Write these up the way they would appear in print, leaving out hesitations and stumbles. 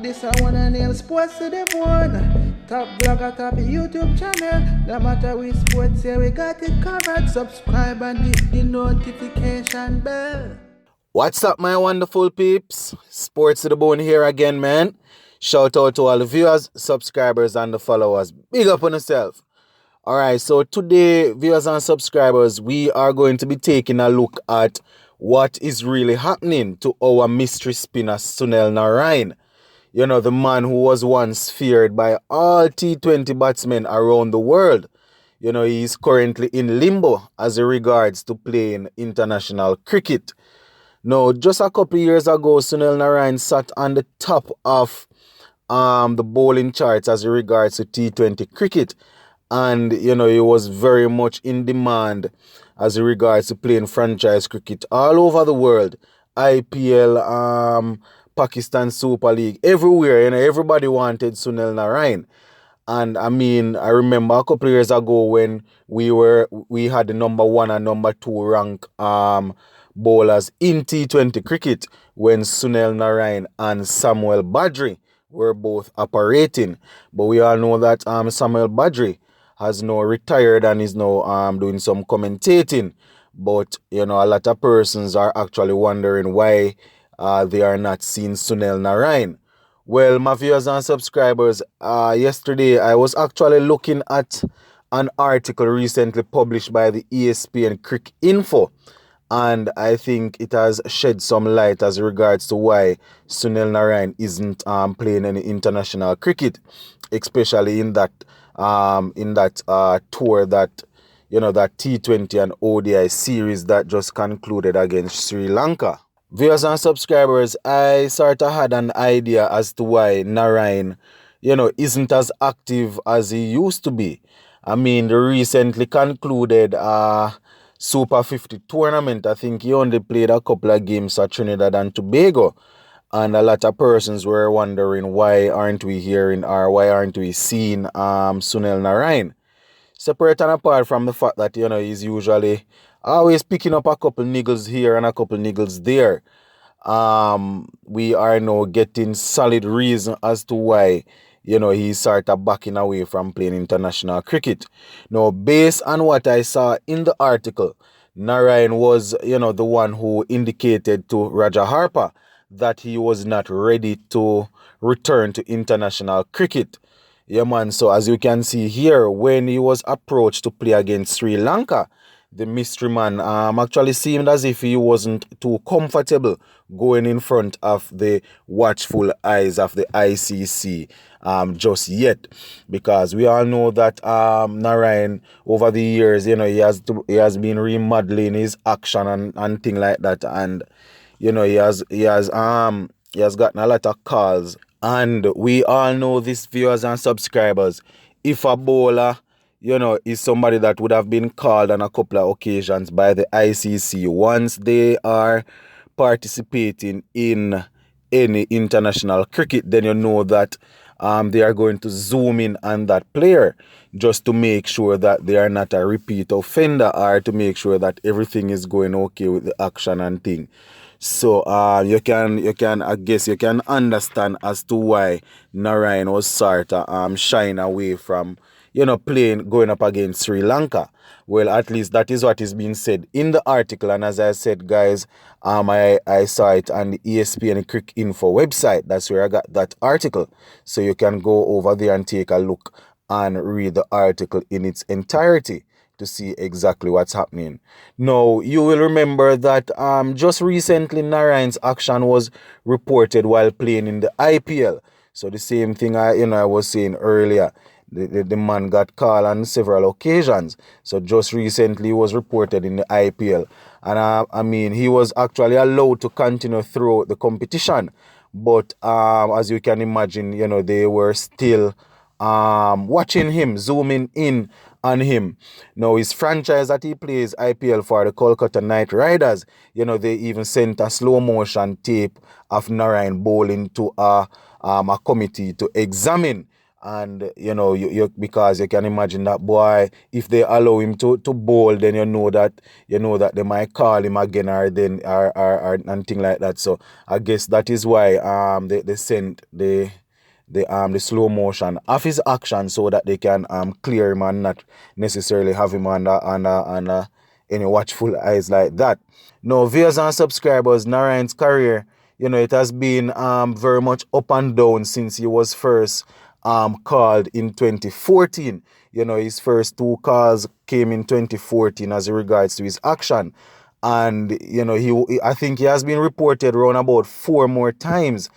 This I wanna nail sports to the bone. Top blogger, top YouTube channel. No matter which sports, here we got it covered. Subscribe and hit the notification bell. What's up, my wonderful peeps? Sports to the bone here again, man. Shout out to all the viewers, subscribers, and the followers. Big up on yourself. Alright, so today, viewers and subscribers, we are going to be taking a look at what is really happening to our mystery spinner, Sunil Narine. You know, the man who was once feared by all T20 batsmen around the world. You know, he is currently in limbo as regards to playing international cricket. Now, just a couple of years ago, Sunil Narine sat on the top of the bowling charts as regards to T20 cricket. And, you know, he was very much in demand as regards to playing franchise cricket all over the world. IPL, Pakistan Super League, everywhere, you know, everybody wanted Sunil Narine. And I mean, I remember a couple of years ago when we had the number 1 and number 2 rank bowlers in T20 cricket when Sunil Narine and Samuel Badri were both operating. But we all know that Samuel Badri has now retired and is now doing some commentating. But, you know, a lot of persons are actually wondering why they are not seeing Sunil Narine. Well, my viewers and subscribers, yesterday I was actually looking at an article recently published by the ESPN Crick Info. And I think it has shed some light as regards to why Sunil Narine isn't playing any international cricket, especially in that tour that, you know, that T20 and ODI series that just concluded against Sri Lanka. Viewers and subscribers, I sort of had an idea as to why Narine, you know, isn't as active as he used to be. I mean, the recently concluded Super 50 tournament, I think he only played a couple of games at Trinidad and Tobago. And a lot of persons were wondering why aren't we hearing or why aren't we seeing Sunil Narine. Separate and apart from the fact that, you know, he's usually always picking up a couple niggles here and a couple niggles there. We are now getting solid reason as to why, you know, he started backing away from playing international cricket. Now, based on what I saw in the article, Narine was, you know, the one who indicated to Roger Harper that he was not ready to return to international cricket. Yeah, man. So as you can see here, when he was approached to play against Sri Lanka, the mystery man actually seemed as if he wasn't too comfortable going in front of the watchful eyes of the ICC just yet, because we all know that Narine over the years, you know, he has been remodeling his action and thing like that, and you know, he has gotten a lot of calls. And we all know this, viewers and subscribers, if a bowler, you know, is somebody that would have been called on a couple of occasions by the ICC, once they are participating in any international cricket, then you know that they are going to zoom in on that player just to make sure that they are not a repeat offender, or to make sure that everything is going okay with the action and thing. So you can I guess you can understand as to why Narine was sort of shying away from, you know, going up against Sri Lanka. Well, at least that is what is being said in the article. And as I said, guys, I saw it on the ESPN Crick Info website. That's where I got that article. So you can go over there and take a look and read the article in its entirety to see exactly what's happening. Now, you will remember that just recently Narine's action was reported while playing in the IPL. So the same thing I was saying earlier. The man got called on several occasions. So just recently he was reported in the IPL. And I mean, he was actually allowed to continue throughout the competition. But as you can imagine, you know, they were still watching him, zooming in on him. Now, his franchise that he plays IPL for, the Kolkata Knight Riders, you know, they even sent a slow motion tape of Narine bowling to a committee to examine. And you because you can imagine that boy, if they allow him to bowl, then you know that they might call him again, or then or and thing like that. So I guess that is why they sent the slow motion of his action, so that they can clear him and not necessarily have him under any watchful eyes like that. Now, viewers and subscribers, Narayan's career, it has been very much up and down since he was first called in 2014. His first two calls came in 2014 as regards to his action. And, I think he has been reported around about 4 more times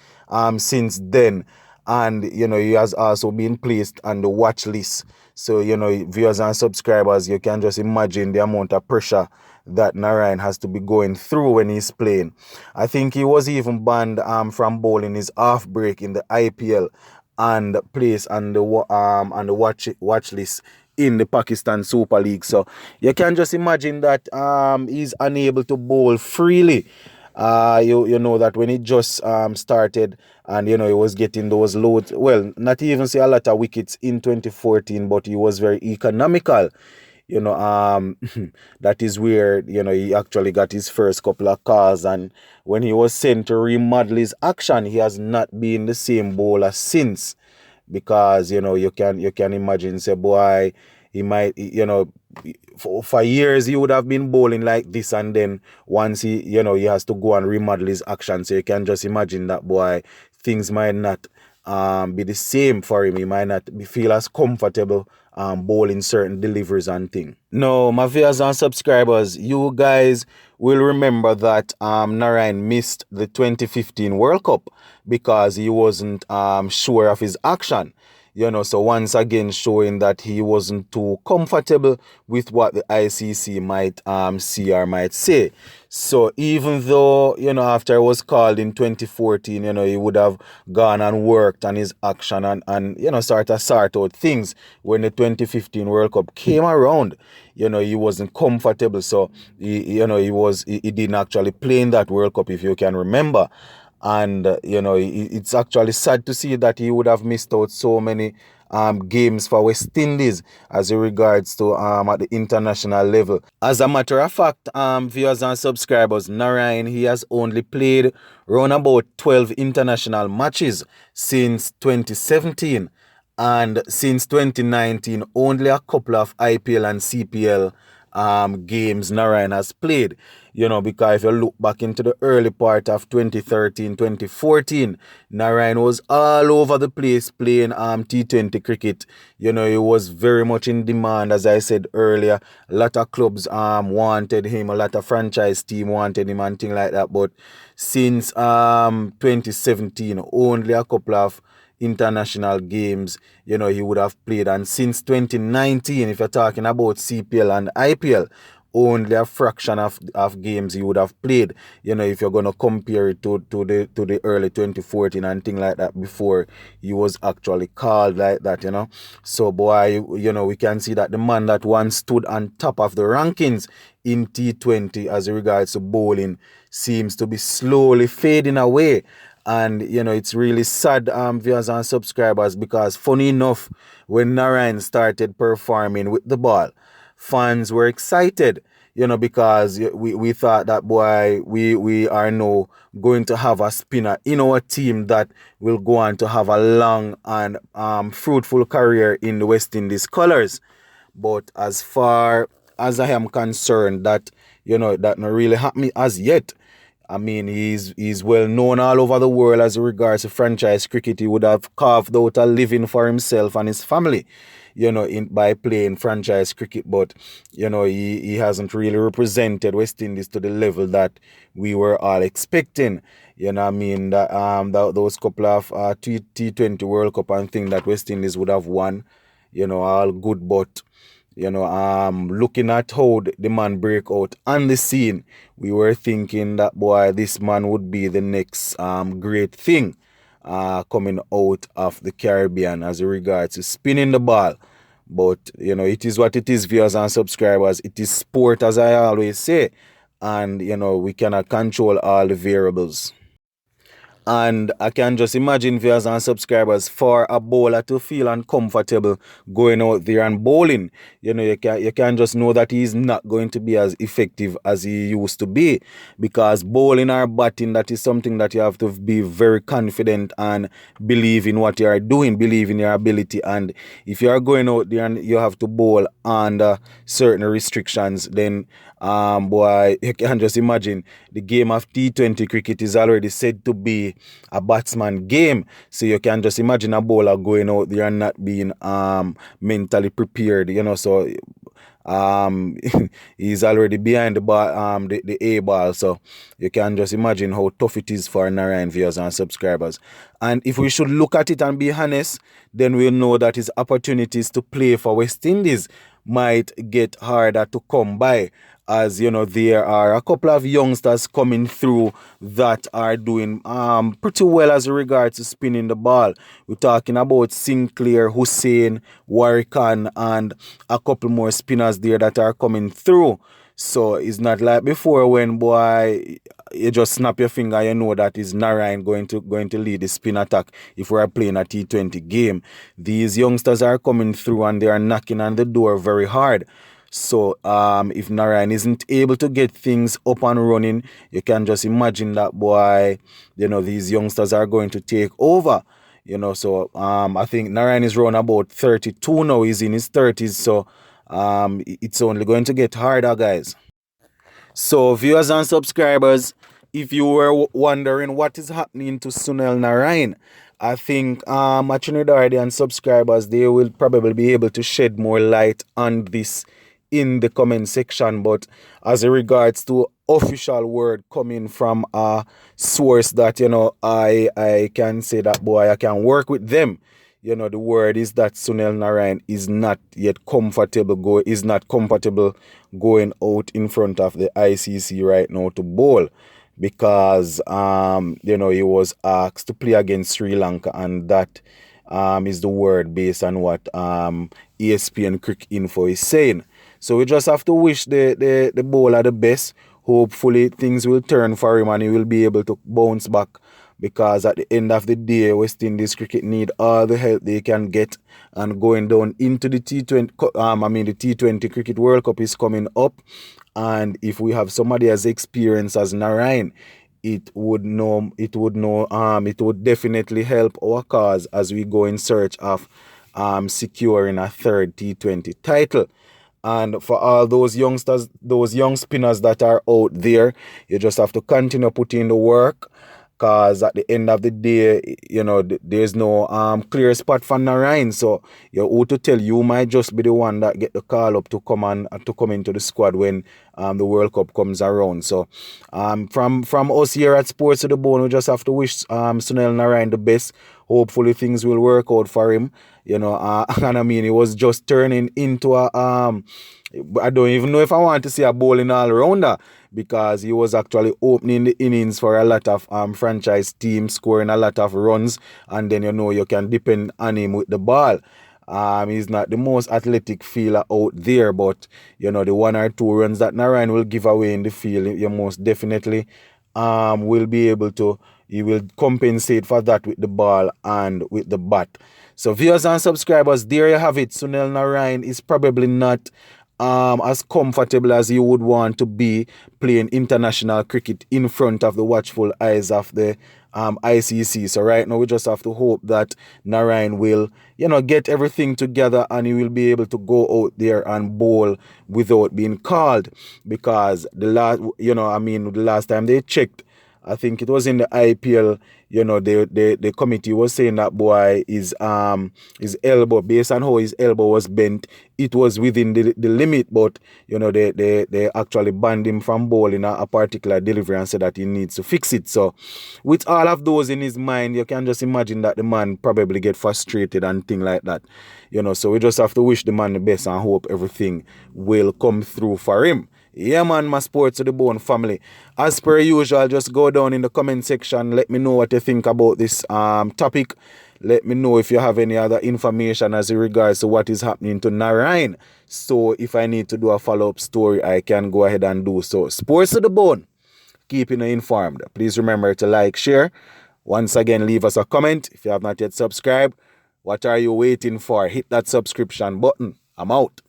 since then. And, he has also been placed on the watch list. So, viewers and subscribers, you can just imagine the amount of pressure that Narine has to be going through when he's playing. I think he was even banned from bowling his half break in the IPL and placed on the watch list in the Pakistan Super League. So you can just imagine that he's unable to bowl freely. You know that when he just started, and he was getting those loads, well, not even say a lot of wickets in 2014, but he was very economical. That is where he actually got his first couple of calls, and when he was sent to remodel his action, he has not been the same bowler since. Because you can imagine, say, boy, he might, for years he would have been bowling like this, and then once he has to go and remodel his action. So you can just imagine that, boy, things might not be the same for him. He might not feel as comfortable bowling certain deliveries and thing. No, my viewers and subscribers, you guys will remember that Narine missed the 2015 World Cup because he wasn't sure of his action. So once again showing that he wasn't too comfortable with what the ICC might see or might say. So even though, after I was called in 2014, he would have gone and worked on his action and sort out things. When the 2015 World Cup came around, he wasn't comfortable. So he didn't actually play in that World Cup, if you can remember. And it's actually sad to see that he would have missed out so many games for West Indies as regards to at the international level. As a matter of fact, viewers and subscribers, Narine, he has only played around about 12 international matches since 2017, and since 2019 only a couple of IPL and CPL games Narine has played. Because if you look back into the early part of 2013, 2014, Narine was all over the place playing T20 cricket. He was very much in demand, as I said earlier. A lot of clubs wanted him, a lot of franchise team wanted him and things like that. But since 2017, only a couple of international games he would have played. And since 2019, if you're talking about CPL and IPL, only a fraction of games he would have played, if you're going to compare it to the early 2014 and thing like that, before he was actually called like that. So, boy, we can see that the man that once stood on top of the rankings in T20 as regards to bowling seems to be slowly fading away. And it's really sad, viewers and subscribers, because funny enough, when Narine started performing with the ball, fans were excited, because we thought that, boy, we are now going to have a spinner in our team that will go on to have a long and fruitful career in the West Indies colours. But as far as I am concerned, that that not really happened as yet. I mean, he's well known all over the world as regards to franchise cricket. He would have carved out a living for himself and his family, by playing franchise cricket. But, he hasn't really represented West Indies to the level that we were all expecting. I mean, those couple of T20 World Cup and thing that West Indies would have won, all good, but looking at how the man break out on the scene, we were thinking that, boy, this man would be the next great thing coming out of the Caribbean as regards to spinning the ball. But it is what it is, viewers and subscribers. It is sport, as I always say, and we cannot control all the variables. And I can just imagine viewers and subscribers for a bowler to feel uncomfortable going out there and bowling. You can just know that he's not going to be as effective as he used to be, because bowling or batting, that is something that you have to be very confident and believe in what you are doing, believe in your ability. And if you are going out there and you have to bowl under certain restrictions, then boy, you can just imagine the game of T20 cricket is already said to be a batsman game. So you can just imagine a bowler going out there and not being mentally prepared, so he's already behind the ball, the A ball. So you can just imagine how tough it is for Narine viewers and subscribers. And if we should look at it and be honest, then we'll know that his opportunities to play for West Indies might get harder to come by, as there are a couple of youngsters coming through that are doing pretty well as regards to spinning the ball. We're talking about Sinclair, Hussein, Warrican, and a couple more spinners there that are coming through. So it's not like before when, boy, you just snap your finger, you know that is Narine going to lead the spin attack if we are playing a T20 game. These youngsters are coming through and they are knocking on the door very hard. So if Narine isn't able to get things up and running, you can just imagine that, boy, these youngsters are going to take over. So I think Narine is around about 32 now. He's in his 30s. So it's only going to get harder, guys. So viewers and subscribers, if you were wondering what is happening to Sunil Narine, I think Trinidadian subscribers, they will probably be able to shed more light on this in the comment section. But as regards to official word coming from a source that I can say that, boy, I can work with them. The word is that Sunil Narine is not yet comfortable going out in front of the ICC right now to bowl, because he was asked to play against Sri Lanka, and that is the word based on what ESPN Cricket Info is saying. So we just have to wish the bowler the best. Hopefully things will turn for him and he will be able to bounce back, because at the end of the day, West Indies cricket need all the help they can get. And going down into the T20, the T20 Cricket World Cup is coming up, and if we have somebody as experienced as Narine, it would definitely help our cause as we go in search of securing a third T20 title. And for all those youngsters, those young spinners that are out there, you just have to continue putting the work, because at the end of the day, there's no clear spot for Narine. So who to tell, you might just be the one that get the call up to come into the squad when the World Cup comes around. So from us here at Sports to the Bone, we just have to wish Sunil Narine the best. Hopefully things will work out for him. And I mean, he was just turning into a I don't even know if I want to say a bowling all-rounder, because he was actually opening the innings for a lot of franchise teams, scoring a lot of runs, and then you can depend on him with the ball. He's not the most athletic fielder out there, but the 1 or 2 runs that Narine will give away in the field, you most definitely will be able to. He will compensate for that with the ball and with the bat. So viewers and subscribers, there you have it. Sunil Narine is probably not as comfortable as you would want to be playing international cricket in front of the watchful eyes of the ICC. So right now we just have to hope that Narine will, get everything together and he will be able to go out there and bowl without being called, because the last time they checked, I think it was in the IPL, the committee was saying that, boy, his elbow, based on how his elbow was bent, it was within the limit, but they actually banned him from bowling a particular delivery and said that he needs to fix it. So with all of those in his mind, you can just imagine that the man probably get frustrated and things like that. So we just have to wish the man the best and hope everything will come through for him. Yeah, man, my Sports to the Bone family. As per usual, just go down in the comment section. Let me know what you think about this topic. Let me know if you have any other information as regards to what is happening to Narine. So if I need to do a follow-up story, I can go ahead and do so. Sports to the Bone, keeping you informed. Please remember to like, share, Once again, leave us a comment. If you have not yet subscribed, what are you waiting for? Hit that subscription button. I'm out.